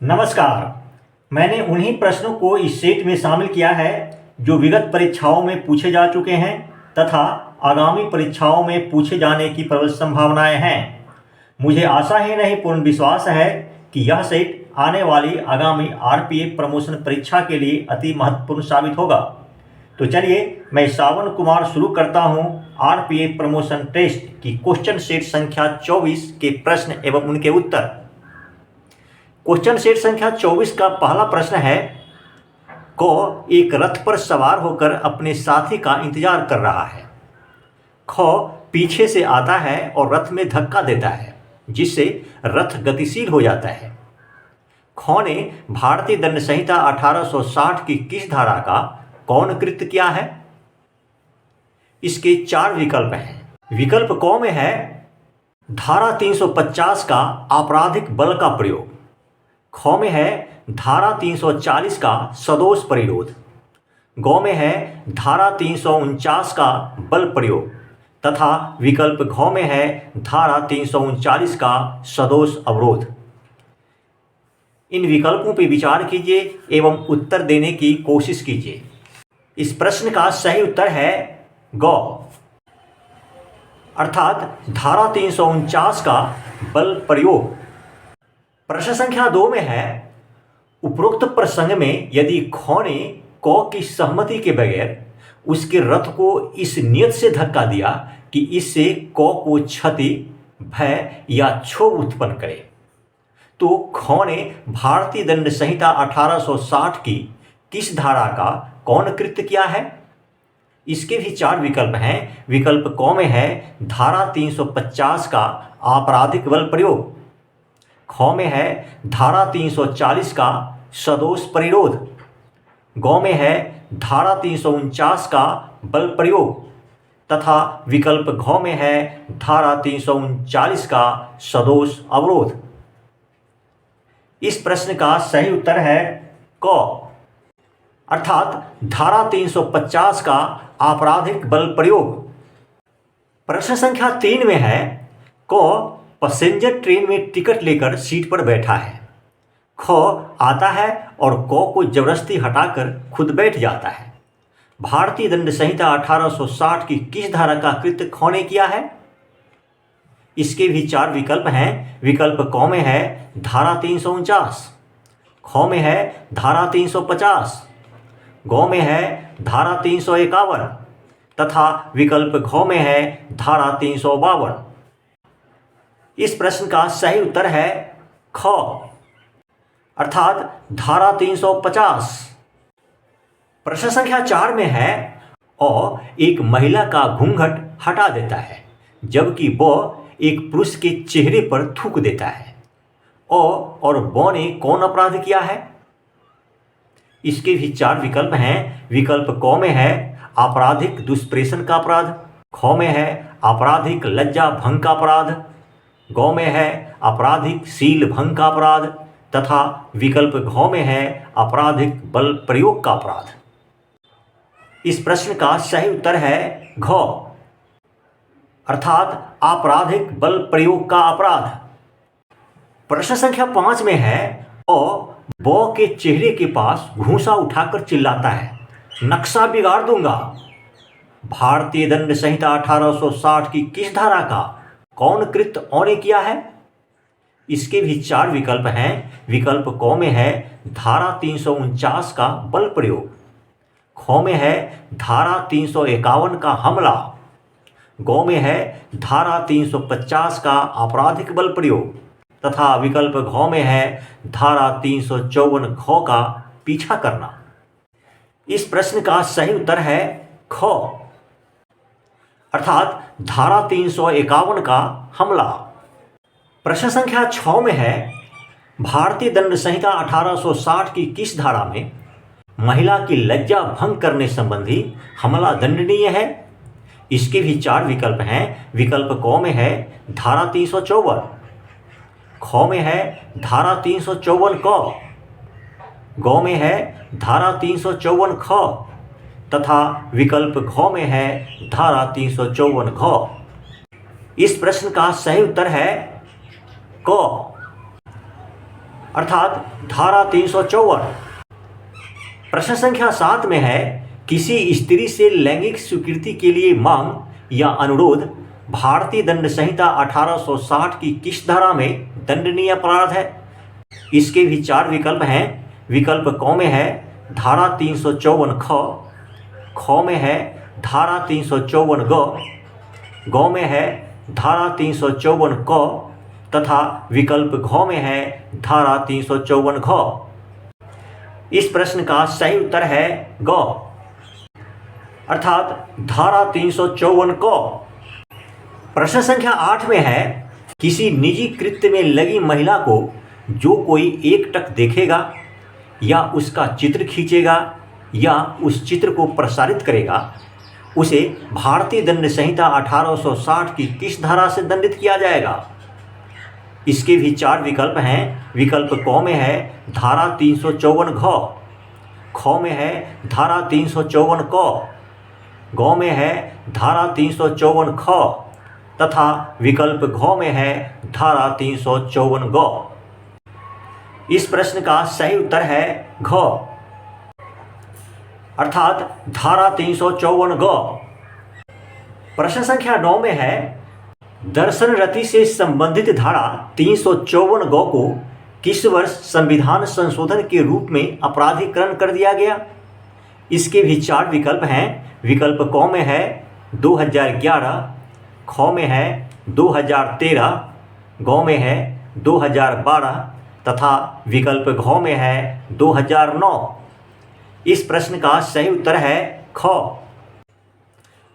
नमस्कार। मैंने उन्हीं प्रश्नों को इस सेट में शामिल किया है जो विगत परीक्षाओं में पूछे जा चुके हैं तथा आगामी परीक्षाओं में पूछे जाने की प्रबल संभावनाएं हैं। मुझे आशा ही नहीं पूर्ण विश्वास है कि यह सेट आने वाली आगामी आरपीएफ प्रमोशन परीक्षा के लिए अति महत्वपूर्ण साबित होगा। तो चलिए मैं श्रावण कुमार शुरू करता हूं आरपीएफ प्रमोशन टेस्ट की क्वेश्चन सेट संख्या 24 के प्रश्न एवं उनके उत्तर। क्वेश्चन सेट संख्या 24 का पहला प्रश्न है, को एक रथ पर सवार होकर अपने साथी का इंतजार कर रहा है। ख पीछे से आता है और रथ में धक्का देता है जिससे रथ गतिशील हो जाता है। ख ने भारतीय दंड संहिता 1860 की किस धारा का कौन कृत्य किया है? इसके 4 विकल्प हैं। विकल्प क में है धारा 350 का आपराधिक बल का प्रयोग। ख में है धारा 340 का सदोष परिरोध। ग में है धारा 349 का बल प्रयोग तथा विकल्प घ में है धारा 339 का सदोष अवरोध। इन विकल्पों पर विचार कीजिए एवं उत्तर देने की कोशिश कीजिए। इस प्रश्न का सही उत्तर है ग, अर्थात धारा 349 का बल प्रयोग। प्रश्न संख्या 2 में है, उपरोक्त प्रसंग में यदि ख ने क की सहमति के बगैर उसके रथ को इस नियत से धक्का दिया कि इससे क को क्षति, भय या क्षोभ उत्पन्न करे, तो ख ने भारतीय दंड संहिता 1860 की किस धारा का कौन कृत्य किया है? इसके भी 4 विकल्प हैं। विकल्प क में है धारा 350 का आपराधिक बल प्रयोग। ख में है धारा 340 का सदोष परिरोध। ग में है धारा 349 का बल प्रयोग तथा विकल्प घ में है धारा 339 का सदोष अवरोध। इस प्रश्न का सही उत्तर है क, अर्थात धारा 350 का आपराधिक बल प्रयोग। प्रश्न संख्या 3 में है, क पैसेंजर ट्रेन में टिकट लेकर सीट पर बैठा है। ख आता है और क को जबरदस्ती हटाकर खुद बैठ जाता है। भारतीय दंड संहिता 1860 की किस धारा का कृत्य ख ने किया है? इसके भी 4 विकल्प हैं। विकल्प क में है धारा 349, ख में है धारा 350, ग में है धारा 351 तथा विकल्प घ में है धारा 352। इस प्रश्न का सही उत्तर है ख, अर्थात धारा 350। प्रश्न संख्या 4 में है, अ एक महिला का घूंघट हटा देता है जबकि ब एक पुरुष के चेहरे पर थूक देता है। अ और ब ने कौन अपराध किया है? इसके भी 4 विकल्प हैं। विकल्प क में है आपराधिक दुष्प्रेषण का अपराध, ख में है आपराधिक लज्जा भंग का अपराध, ग में है आपराधिक शील भंग का अपराध तथा विकल्प घ में है आपराधिक बल प्रयोग का अपराध। इस प्रश्न का सही उत्तर है घ, अर्थात आपराधिक बल प्रयोग का अपराध। प्रश्न संख्या 5 में है, अ ब के चेहरे के पास घूंसा उठाकर चिल्लाता है, नक्शा बिगाड़ दूंगा। भारतीय दंड संहिता 1860 की किस धारा का कौन कृत्य अ ने किया है? इसके भी 4 विकल्प हैं। विकल्प क में है धारा 349 का बल प्रयोग, ख में है धारा 351 का हमला, ग में है धारा 350 का आपराधिक बल प्रयोग तथा विकल्प घ में है धारा 354 ख का पीछा करना। इस प्रश्न का सही उत्तर है ख, अर्थात धारा 351 का हमला। प्रश्न संख्या 6 में है, भारतीय दंड संहिता 1860 की किस धारा में महिला की लज्जा भंग करने संबंधी हमला दंडनीय है? इसके भी 4 विकल्प हैं। विकल्प क में है धारा 354, ख में है धारा 354 क, ग में है धारा 354 ख तथा विकल्प घ में है धारा 354 घ। इस प्रश्न का सही उत्तर है क, अर्थात धारा 354। प्रश्न संख्या 7 में है, किसी स्त्री से लैंगिक स्वीकृति के लिए मांग या अनुरोध भारतीय दंड संहिता 1860 की किस धारा में दंडनीय अपराध है? इसके भी 4 विकल्प हैं। विकल्प क में है धारा 354 ख में है धारा 354 ग में है धारा 354 क तथा विकल्प घ में है धारा 354 घ। इस प्रश्न का सही उत्तर है ग, अर्थात धारा 354 क। प्रश्न संख्या 8 में है, किसी निजी कृत्य में लगी महिला को जो कोई एकटक देखेगा या उसका चित्र खींचेगा या उस चित्र को प्रसारित करेगा, उसे भारतीय दंड संहिता 1860 की किस धारा से दंडित किया जाएगा? इसके भी 4 विकल्प हैं। विकल्प क में है धारा 354 घ, ख में है धारा 354 क, ग में है धारा 354 ख तथा विकल्प घ में है धारा 354 ग। इस प्रश्न का सही उत्तर है घ, अर्थात धारा 354 ग। प्रश्न संख्या 9 में है, दर्शन रति से संबंधित धारा 354 ग को किस वर्ष संविधान संशोधन के रूप में अपराधीकरण कर दिया गया? इसके भी 4 विकल्प हैं। विकल्प क में है 2011, ख में है 2013, ग में है 2012 तथा विकल्प घ में है 2009। इस प्रश्न का सही उत्तर है ख,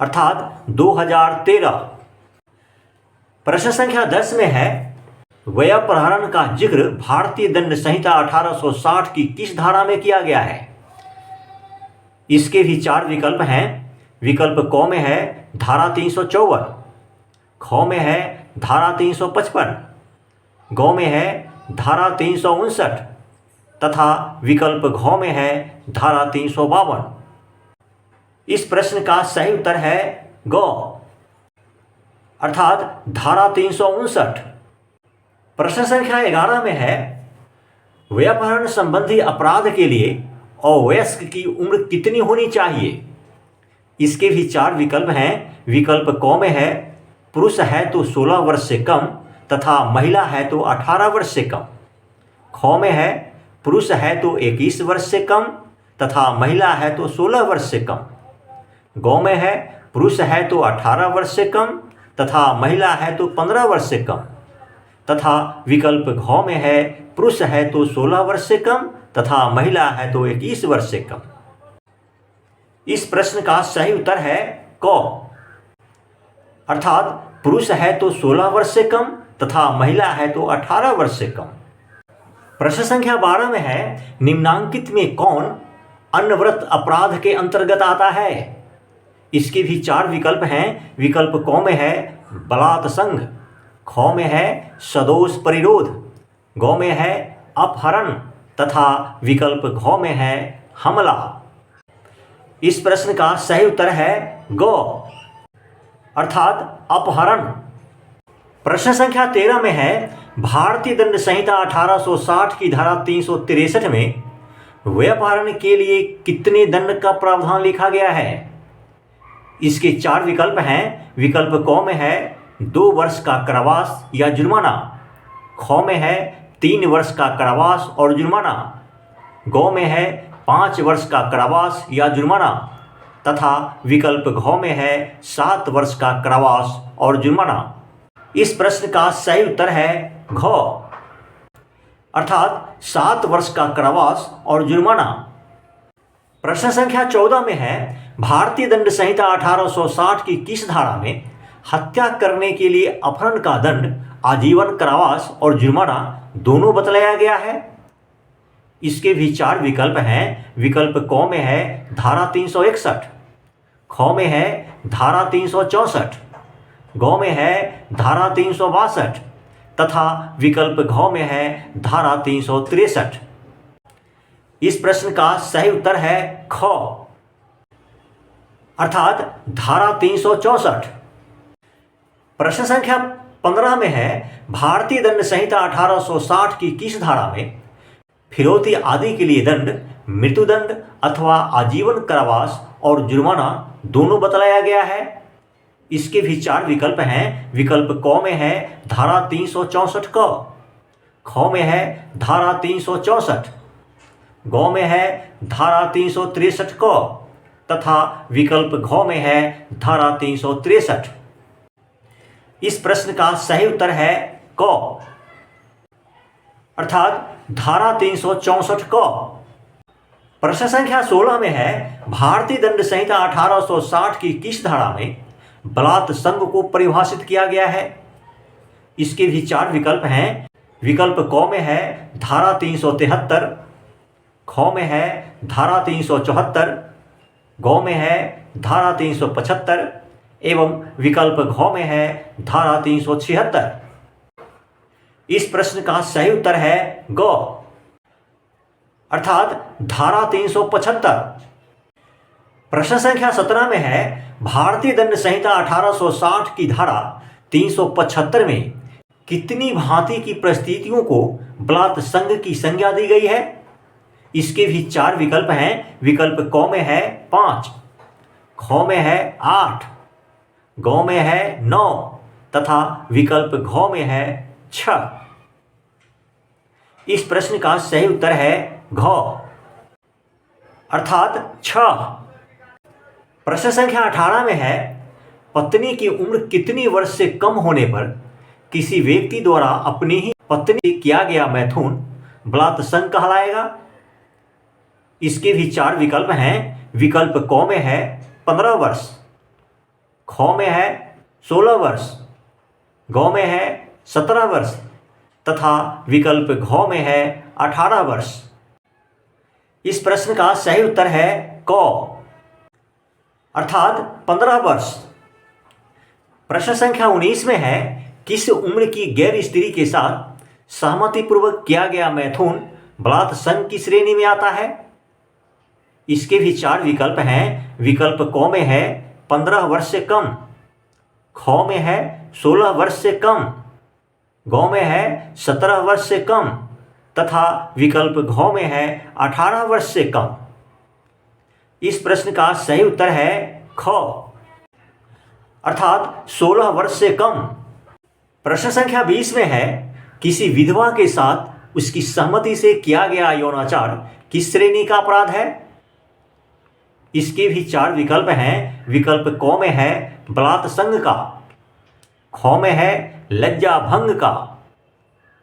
अर्थात 2013। प्रश्न संख्या 10 में है, व्यापहरण का जिक्र भारतीय दंड संहिता 1860 की किस धारा में किया गया है? इसके भी 4 विकल्प हैं। विकल्प क में है धारा 354, ख में है धारा 355, ग में है धारा 359 तथा विकल्प घ में है धारा 352। इस प्रश्न का सही उत्तर है ग, अर्थात धारा 359। प्रश्न संख्या 11 में है, व्यापहरण संबंधी अपराध के लिए अवयस्क की उम्र कितनी होनी चाहिए? इसके भी 4 विकल्प हैं। विकल्प क में है पुरुष है तो 16 वर्ष से कम तथा महिला है तो 18 वर्ष से कम, ख में है पुरुष है तो 21 वर्ष से कम तथा महिला है तो 16 वर्ष से कम, ग में है पुरुष है तो 18 वर्ष से कम तथा महिला है तो 15 वर्ष से कम तथा विकल्प घ में है पुरुष है तो 16 वर्ष से कम तथा महिला है तो 21 वर्ष से कम। इस प्रश्न का सही उत्तर है क, अर्थात पुरुष है तो 16 वर्ष से कम तथा महिला है तो 18 वर्ष से कम। प्रश्न संख्या 12 में है, निम्नांकित में कौन अनवरत अपराध के अंतर्गत आता है? इसके भी 4 विकल्प हैं। विकल्प क में है बलात्संग, ख में है सदोष परिरोध, ग में है अपहरण तथा विकल्प घ में है हमला। इस प्रश्न का सही उत्तर है ग, अर्थात अपहरण। प्रश्न संख्या 13 में है, भारतीय दंड संहिता 1860 की धारा 363 में व्यापहरण के लिए कितने दंड का प्रावधान लिखा गया है? इसके 4 विकल्प हैं। विकल्प क में है 2 वर्ष का कारावास या जुर्माना, ख में है 3 वर्ष का कारावास और जुर्माना, ग में है 5 वर्ष का कारावास या जुर्माना तथा विकल्प घ में है 7 वर्ष का कारावास और जुर्माना। इस प्रश्न का सही उत्तर है घ, अर्थात 7 वर्ष का कारावास और जुर्माना। प्रश्न संख्या 14 में है, भारतीय दंड संहिता 1860 की किस धारा में हत्या करने के लिए अपहरण का दंड आजीवन कारावास और जुर्माना दोनों बतलाया गया है? इसके भी 4 विकल्प हैं। विकल्प क में है धारा 361, ख में है धारा 364, ग में है धारा 362 तथा विकल्प घ में है धारा 363। इस प्रश्न का सही उत्तर है ख, अर्थात धारा 364। प्रश्न संख्या 15 में है, भारतीय दंड संहिता 1860 की किस धारा में फिरौती आदि के लिए दंड, मृत्युदंड अथवा आजीवन कारावास और जुर्माना दोनों बतलाया गया है। इसके भी 4 विकल्प हैं। विकल्प क में है धारा 364 क, ख में है धारा 364, ग में है धारा 363 क तथा विकल्प घ में है धारा 363। इस प्रश्न का सही उत्तर है क, अर्थात धारा 364 क। प्रश्न संख्या 16 में है भारतीय दंड संहिता 1860 की किस धारा में बलात् संघ को परिभाषित किया गया है? इसके भी 4 विकल्प हैं। विकल्प क में है धारा 373, ख में है धारा 374, ग में है धारा 375 एवं विकल्प घ में है धारा 376। इस प्रश्न का सही उत्तर है ग, अर्थात धारा 375। प्रश्न संख्या 17 में है भारतीय दंड संहिता 1860 की धारा 375 में कितनी भांति की परिस्थितियों को बलात् संघ की संज्ञा दी गई है? इसके भी 4 विकल्प हैं। विकल्प क में है 5, ख में है 8, ग में है 9 तथा विकल्प घ में है 6। इस प्रश्न का सही उत्तर है घ, अर्थात 6। प्रश्न संख्या 18 में है पत्नी की उम्र कितनी वर्ष से कम होने पर किसी व्यक्ति द्वारा अपनी ही पत्नी से किया गया मैथुन बलात् संघ कहलाएगा? इसके भी 4 विकल्प हैं। विकल्प क में है 15 वर्ष, ख में है 16 वर्ष, ग में है 17 वर्ष तथा विकल्प घ में है 18 वर्ष। इस प्रश्न का सही उत्तर है क, अर्थात 15 वर्ष। प्रश्न संख्या 19 में है किस उम्र की गैर स्त्री के साथ सहमति पूर्वक किया गया मैथुन बलात् संघ की श्रेणी में आता है? इसके भी 4 विकल्प हैं। विकल्प क में है 15 वर्ष से कम, ख में है 16 वर्ष से कम, ग में है 17 वर्ष से कम तथा विकल्प घ में है 18 वर्ष से कम। इस प्रश्न का सही उत्तर है ख, अर्थात 16 वर्ष से कम। प्रश्न संख्या 20 में है किसी विधवा के साथ उसकी सहमति से किया गया यौनाचार किस श्रेणी का अपराध है? इसके भी 4 विकल्प हैं। विकल्प क में है बलात् संघ का, ख में है लज्जा भंग का,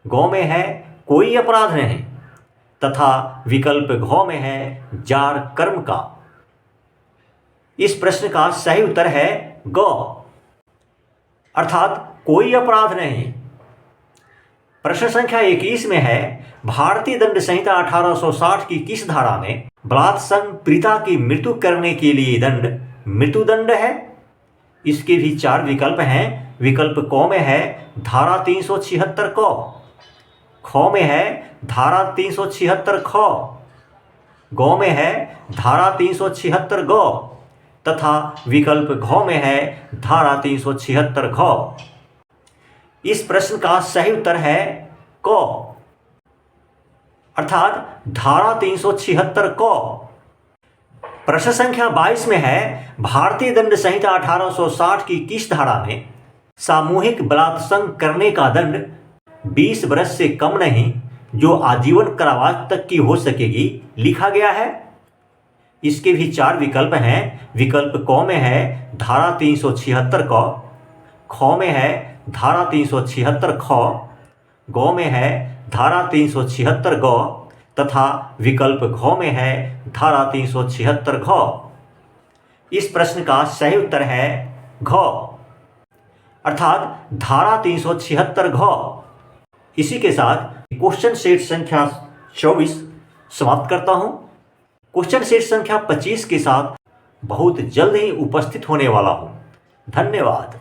ग में है कोई अपराध नहीं तथा विकल्प घ में है जार कर्म का। इस प्रश्न का सही उत्तर है ग, अर्थात कोई अपराध नहीं। प्रश्न संख्या 21 में है भारतीय दंड संहिता 1860 की किस धारा में बलात् संघ पीड़िता की मृत्यु करने के लिए दंड मृत्युदंड है? इसके भी 4 विकल्प हैं। विकल्प क में है धारा 376 क, ख में है धारा 376 ख, ग में है धारा 376 ग तथा विकल्प घ में है धारा 376 घ। इस प्रश्न का सही उत्तर है क, अर्थात धारा 376 क। प्रश्न संख्या 22 में है भारतीय दंड संहिता 1860 की किस धारा में सामूहिक बलात् संघ करने का दंड 20 वर्ष से कम नहीं जो आजीवन कारावास तक की हो सकेगी लिखा गया है? इसके भी 4 विकल्प हैं। विकल्प क में है धारा 376 क, ख में है धारा 376 ख, ग में है धारा 376 ग तथा विकल्प घ में है धारा 376 घ। इस प्रश्न का सही उत्तर है घ, अर्थात धारा 376 घ। इसी के साथ क्वेश्चन सेट संख्या 24 समाप्त करता हूं। क्वेश्चन सेट संख्या 25 के साथ बहुत जल्द ही उपस्थित होने वाला हूं। धन्यवाद।